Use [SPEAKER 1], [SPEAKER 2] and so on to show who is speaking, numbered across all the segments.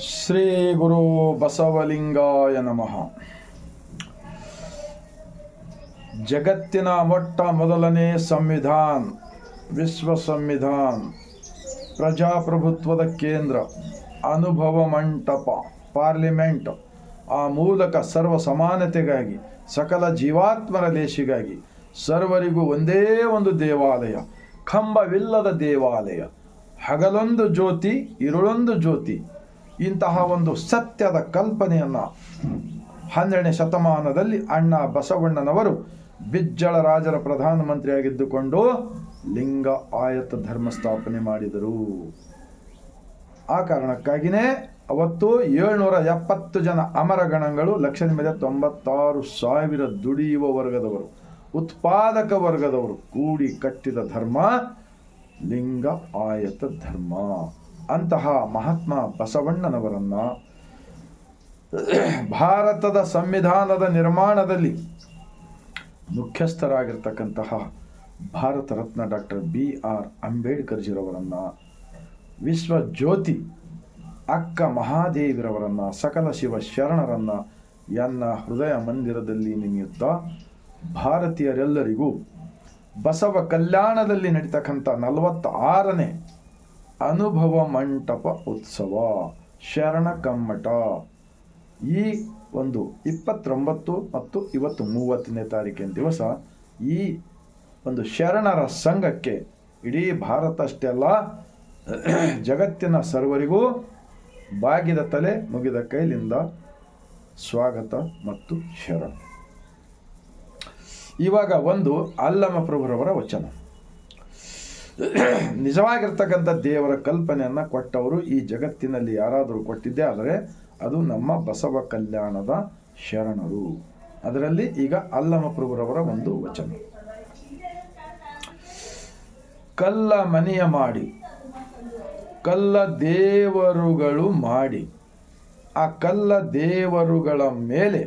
[SPEAKER 1] ಶ್ರೀ ಗುರು ಬಸವಲಿಂಗಾಯ ನಮಃ. ಜಗತ್ತಿನ ಮೊಟ್ಟ ಮೊದಲನೇ ಸಂವಿಧಾನ, ವಿಶ್ವ ಸಂವಿಧಾನ, ಪ್ರಜಾಪ್ರಭುತ್ವದ ಕೇಂದ್ರ, ಅನುಭವ ಮಂಟಪ, ಪಾರ್ಲಿಮೆಂಟ್, ಆ ಮೂಲಕ ಸರ್ವ ಸಮಾನತೆಗಾಗಿ, ಸಕಲ ಜೀವಾತ್ಮರ ಲೇಷಿಗಾಗಿ, ಸರ್ವರಿಗೂ ಒಂದೇ ಒಂದು ದೇವಾಲಯ, ಕಂಬವಿಲ್ಲದ ದೇವಾಲಯ, ಹಗಲೊಂದು ಜ್ಯೋತಿ ಇರುಳೊಂದು ಜ್ಯೋತಿ, ಇಂತಹ ಒಂದು ಸತ್ಯದ ಕಲ್ಪನೆಯನ್ನು 12ನೇ ಶತಮಾನದಲ್ಲಿ ಅಣ್ಣ ಬಸವಣ್ಣನವರು ಬಿಜ್ಜಳ ರಾಜರ ಪ್ರಧಾನಮಂತ್ರಿಯಾಗಿದ್ದುಕೊಂಡು ಲಿಂಗ ಆಯತ ಧರ್ಮ ಸ್ಥಾಪನೆ ಮಾಡಿದರು. ಆ ಕಾರಣಕ್ಕಾಗಿಯೇ ಅವತ್ತು 770 ಜನ ಅಮರಗಣಗಳು, 1,96,000 ದುಡಿಯುವ ವರ್ಗದವರು, ಉತ್ಪಾದಕ ವರ್ಗದವರು ಕೂಡಿ ಕಟ್ಟಿದ ಧರ್ಮ ಲಿಂಗ ಆಯತ ಧರ್ಮ. ಅಂತಹ ಮಹಾತ್ಮ ಬಸವಣ್ಣನವರನ್ನು ಭಾರತದ ಸಂವಿಧಾನದ ನಿರ್ಮಾಣದಲ್ಲಿ ಮುಖ್ಯಸ್ಥರಾಗಿರ್ತಕ್ಕಂತಹ ಭಾರತ ರತ್ನ ಡಾಕ್ಟರ್ BR ಅಂಬೇಡ್ಕರ್ಜಿರವರನ್ನು, ವಿಶ್ವ ಜ್ಯೋತಿ ಅಕ್ಕ ಮಹಾದೇವಿರವರನ್ನು, ಸಕಲ ಶಿವ ಶರಣರನ್ನು ಎನ್ನ ಹೃದಯ ಮಂದಿರದಲ್ಲಿ ನೆನೆಯುತ್ತಾ ಭಾರತೀಯರೆಲ್ಲರಿಗೂ ಬಸವ ಕಲ್ಯಾಣದಲ್ಲಿ ನಡೀತಕ್ಕಂಥ 46ನೇ ಅನುಭವ ಮಂಟಪ ಉತ್ಸವ ಶರಣ ಕಮ್ಮಟ ಈ ಒಂದು 29 ಮತ್ತು ಇವತ್ತು 30ನೇ ತಾರೀಕಿನ ದಿವಸ ಈ ಒಂದು ಶರಣರ ಸಂಘಕ್ಕೆ ಇಡೀ ಭಾರತ ಅಷ್ಟೇ ಅಲ್ಲ, ಜಗತ್ತಿನ ಸರ್ವರಿಗೂ ಬಾಗಿದ ತಲೆ ಮುಗಿದ ಕೈಲಿಂದ ಸ್ವಾಗತ ಮತ್ತು ಶರಣ. ಇವಾಗ ಒಂದು ಅಲ್ಲಮ ಪ್ರಭುರವರ ವಚನ. ನಿಜವಾಗಿರ್ತಕ್ಕಂಥ ದೇವರ ಕಲ್ಪನೆಯನ್ನು ಕೊಟ್ಟವರು ಈ ಜಗತ್ತಿನಲ್ಲಿ ಯಾರಾದರೂ ಕೊಟ್ಟಿದ್ದೇ ಆದರೆ ಅದು ನಮ್ಮ ಬಸವ ಕಲ್ಯಾಣದ ಶರಣರು. ಅದರಲ್ಲಿ ಈಗ ಅಲ್ಲಮ ಪ್ರಭುರವರ ಒಂದು ವಚನ. ಕಲ್ಲ ಮನೆಯ ಮಾಡಿ, ಕಲ್ಲ ದೇವರುಗಳು ಮಾಡಿ, ಆ ಕಲ್ಲ ದೇವರುಗಳ ಮೇಲೆ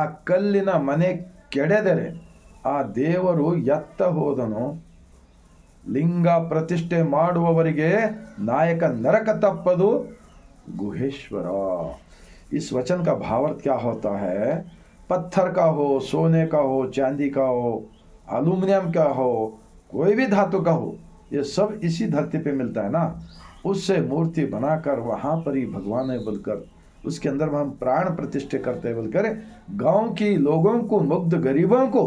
[SPEAKER 1] ಆ ಕಲ್ಲಿನ ಮನೆ ಕೆಡೆದರೆ ಆ ದೇವರು ಎತ್ತ ಹೋದನು. लिंग प्रतिष्ठे ಮಾಡುವವರಿಗೆ नायक नरक तप्पदु गुहेश्वर. इस वचन का भावार्थ क्या होता है? पत्थर का हो, सोने का हो, चांदी का हो, एल्युमिनियम का हो, कोई भी धातु का हो, ये सब इसी धरती पे मिलता है ना. उससे मूर्ति बनाकर वहाँ पर ही भगवान है बोलकर उसके अंदर हम प्राण प्रतिष्ठे करते हैं बोलकर गांव की लोगों को, मुग्ध गरीबों को,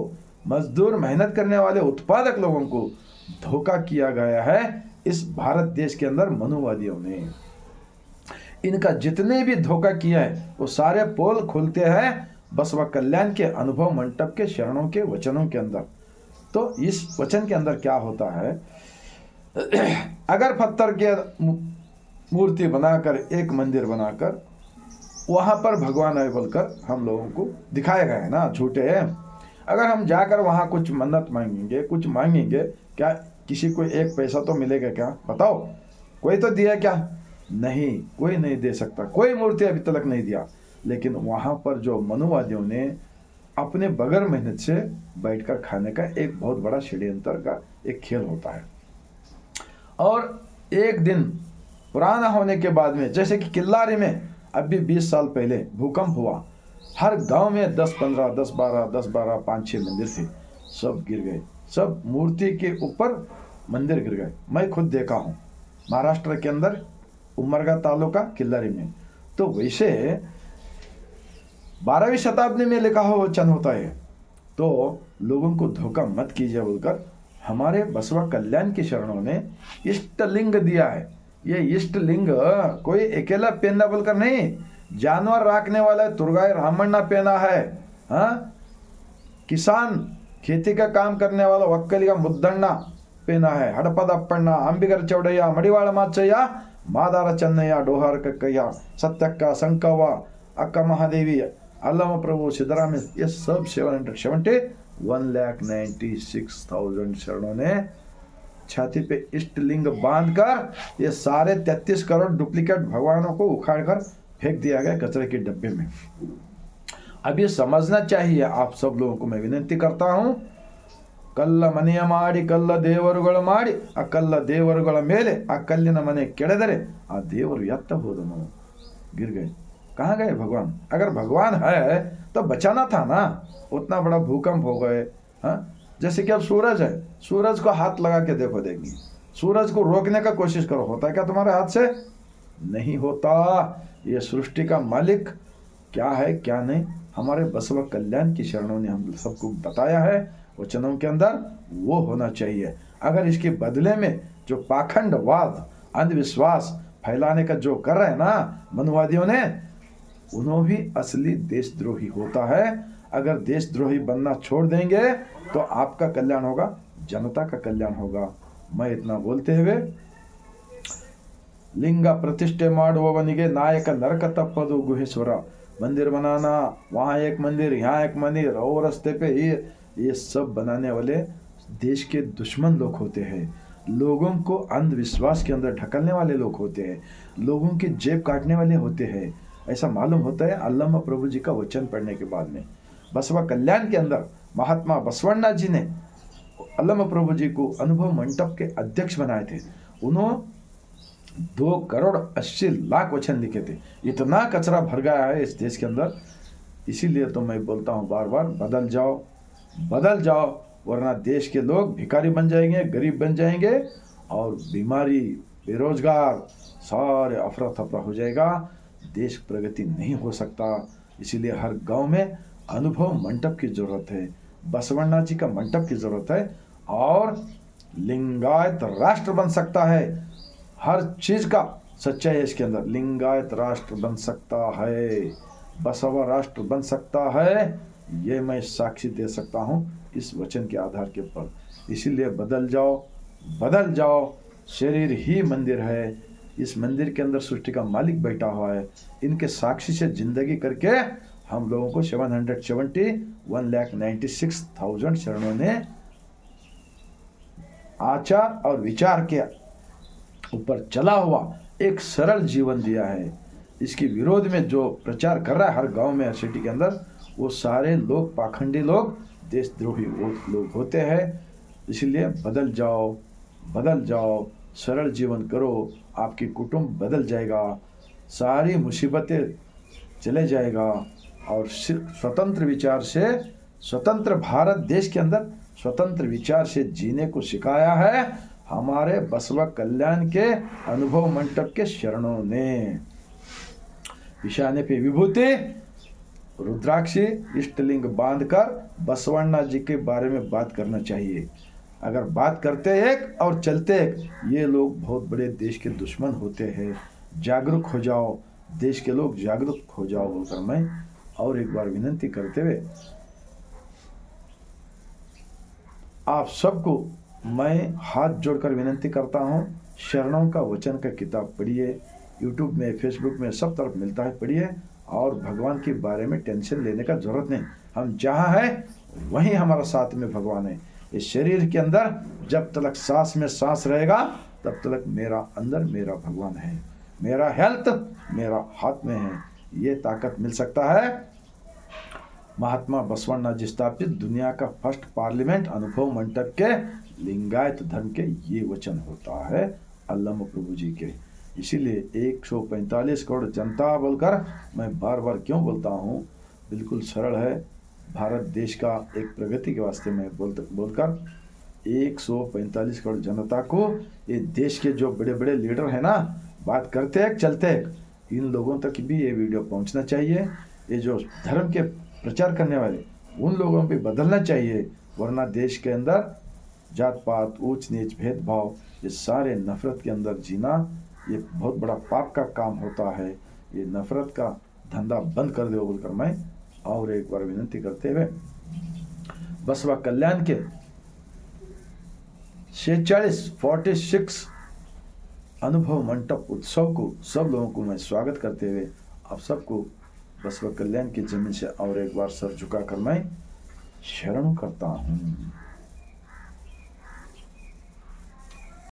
[SPEAKER 1] मजदूर मेहनत करने वाले उत्पादक लोगों को धोखा किया गया है इस भारत देश के अंदर मनुवादियों ने. इनका जितने भी धोखा किया है वो सारे पोल खुलते हैं बसवा कल्याण के अनुभव मंटप के शरणों के वचनों के अंदर. तो इस वचन के अंदर क्या होता है? अगर पत्थर के मूर्ति बनाकर एक मंदिर बनाकर वहां पर भगवान है बोलकर हम लोगों को दिखाया गया है ना, झूठे हैं. अगर हम जाकर वहाँ कुछ मन्नत मांगेंगे, कुछ मांगेंगे, क्या किसी को एक पैसा तो मिलेगा क्या? बताओ, कोई तो दिया क्या? नहीं, कोई नहीं दे सकता. कोई मूर्ति अभी तक नहीं दिया. लेकिन वहाँ पर जो मनुवादियों ने अपने बगैर मेहनत से बैठकर खाने का एक बहुत बड़ा षड्यंत्र का एक खेल होता है. और एक दिन पुराना होने के बाद में, जैसे कि किल्लारी में अभी 20 साल पहले भूकंप हुआ, हर गांव में 10-15, 10-12, 10-12, 5-6 मंदिर थे, सब गिर गए. सब मूर्ति के ऊपर मंदिर गिर गए. मैं खुद देखा हूँ महाराष्ट्र के अंदर उमरगा तालुका किल्लारी में. तो वैसे 12वीं शताब्दी में लिखा हुआ वचन होता है. तो लोगों को धोखा मत कीजिए बोलकर हमारे बसवा कल्याण के शरणों ने इष्ट लिंग दिया है. ये इष्ट लिंग कोई अकेला पहनना बोलकर नहीं, जानवर रखने वाला तुर्गाई रामण्णा पहना है. हाँ, किसान खेती का काम करने वाला ಒಕ್ಕಲಿಗ ಮುದ್ದಣ್ಣ ಪೇನಾ है. ಹಡಪದ ಅಪ್ಪಣ್ಣ, ಅಂಬಿಗರ ಚೌಡಯ್ಯ, ಮಡಿವಾಳ ಮಾಚಯ್ಯ, ಮಾದಾರ ಚೆನ್ನಯ್ಯ, ಡೋಹಾರ ಕಕ್ಕಯ್ಯ, सत्यक्का, संकव्व, अक्का महादेवी, अल्लम प्रभु, सिद्धरामಯ್ಯ, ये सब 1,96,000 शरणों ने छाती पे इष्ट लिंग बांधकर ये सारे 33 करोड़ डुप्लीकेट भगवानों को उखाड़कर फेंक दिया गया कचरे के डब्बे में. अब ये समझना चाहिए आप सब लोगों को. मैं विनती करता हूँ, ಕಲ್ಲ ಮನೆಯ ಮಾಡಿ ಕಲ್ಲ ದೇವರುಗಳು ಮಾಡಿ ಆ ಕಲ್ಲ ದೇವರುಗಳ ಮೇಲೆ ಆ ಕಲ್ಲಿನ ಮನೆ ಕೆಡದರೆ ಆ ದೇವರು ಎತ್ತ ಹೋದನು. गिर गए। कहाँ गए भगवान? अगर भगवान है तो बचाना था ना। उतना बड़ा भूकंप हो गए। हाँ, जैसे कि अब सूरज है, सूरज को हाथ लगा के देखो, देखिए सूरज को रोकने का कोशिश करो, होता है क्या तुम्हारे हाथ से? नहीं होता। ये सृष्टि का मालिक क्या है क्या नहीं, हमारे बसव कल्याण की शरणों ने हम सबको बताया है वचनों के अंदर, वो होना चाहिए। अगर इसके बदले में जो पाखंडवाद, अंधविश्वास फैलाने का जो कर रहे हैं ना मनुवादियों ने, उन्होंने भी असली देशद्रोही होता है। अगर देशद्रोही बनना छोड़ देंगे तो आपका कल्याण होगा, जनता का कल्याण होगा। मैं इतना बोलते हुए, लिंग प्रतिष्ठे ಮಾಡುವವನಿಗೆ नायक नरक तप्पದು गुहेश्वर। मंदिर बनाना, वहाँ एक मंदिर, यहाँ एक मंदिर, और रास्ते पे ये सब बनाने वाले देश के दुश्मन लोग होते हैं। लोगों को अंधविश्वास के अंदर ढकलने वाले लोग होते हैं, लोगों की जेब काटने वाले होते हैं। ऐसा मालूम होता है अल्लामा प्रभु जी का वचन पढ़ने के बाद में। बसवा कल्याण के अंदर महात्मा बसवण्णा जी ने अल्लामा प्रभु जी को अनुभव मंडप के अध्यक्ष बनाए थे। उन्होंने 2,80,00,000 वचन लिखे थे। इतना कचरा भर गया है इस देश के अंदर। इसीलिए तो मैं बोलता हूँ बार बार, बदल जाओ, बदल जाओ, वरना देश के लोग भिखारी बन जाएंगे, गरीब बन जाएंगे, और बीमारी, बेरोजगार, सारे अफरा तफरा हो जाएगा। देश प्रगति नहीं हो सकता। इसीलिए हर गांव में अनुभव मंडप की जरूरत है, बसवण्णा जी का मंडप की जरूरत है, और लिंगायत राष्ट्र बन सकता है। हर चीज का सच्चाई है इसके अंदर। लिंगायत राष्ट्र बन सकता है, बसवा राष्ट्र बन सकता है, ये मैं साक्षी दे सकता हूँ इस वचन के आधार के ऊपर। इसीलिए बदल जाओ, बदल जाओ। शरीर ही मंदिर है, इस मंदिर के अंदर सृष्टि का मालिक बैठा हुआ है। इनके साक्षी से जिंदगी करके हम लोगों को 1,96,000 शरणों ने आचार और विचार के ऊपर चला हुआ एक सरल जीवन दिया है। इसके विरोध में जो प्रचार कर रहा है हर गांव में, हर सिटी के अंदर, वो सारे लोग पाखंडी लोग, देशद्रोही लोग होते हैं। इसलिए बदल जाओ, बदल जाओ, सरल जीवन करो, आपकी कुटुंब बदल जाएगा, सारी मुसीबतें चले जाएगा। और स्वतंत्र विचार से, स्वतंत्र भारत देश के अंदर स्वतंत्र विचार से जीने को सिखाया है हमारे बसवा कल्याण के अनुभव मंडप के शरणों ने। ईशान्य पे विभूति, रुद्राक्षी, इष्टलिंग बांधकर बसवण्णा जी के बारे में बात करना चाहिए। अगर बात करते एक और चलते एक, ये लोग बहुत बड़े देश के दुश्मन होते हैं। जागरूक हो जाओ, देश के लोग जागरूक हो जाओ बोलकर मैं और एक बार विनती करते हुए आप सबको मैं हाथ जोड़कर विनती करता हूँ, शरणों का वचन का किताब पढ़िए। यूट्यूब में, फेसबुक में, सब तरफ मिलता है, पढ़िए। और भगवान के बारे में टेंशन लेने का जरूरत नहीं। हम जहाँ हैं वहीं हमारा साथ में भगवान है। इस शरीर के अंदर जब तक सांस में सांस रहेगा तब तक मेरा अंदर मेरा भगवान है। मेरा हेल्थ मेरा हाथ में है। ये ताकत मिल सकता है महात्मा बसवण्णा जी स्थापित दुनिया का फर्स्ट पार्लियामेंट अनुभव मंडप के लिंगायत धर्म के ये वचन होता है अल्लामा प्रभु जी के। इसीलिए 145 करोड़ जनता बोलकर मैं बार बार क्यों बोलता हूँ, बिल्कुल सरल है। भारत देश का एक प्रगति के वास्ते में बोलकर 145 करोड़ जनता को, ये देश के जो बड़े बड़े लीडर हैं ना, बात करते हैं चलते हैं, इन लोगों तक भी ये वीडियो पहुंचना चाहिए। ये जो धर्म के प्रचार करने वाले, उन लोगों पे बदलना चाहिए, वरना देश के अंदर जात पात, ऊंच नीच, भेदभाव, ये सारे नफरत के अंदर जीना, ये बहुत बड़ा पाप का काम होता है। ये नफरत का धंधा बंद कर दो बोलकर मैं और एक बार विनती करते हुए बसवा कल्याण के 46 अनुभव मंडप उत्सव को सब लोगों को मैं स्वागत करते हुए आप सबको बसवा कल्याण की जमीन से और एक बार सर झुकाकर मैं शरण करता हूँ।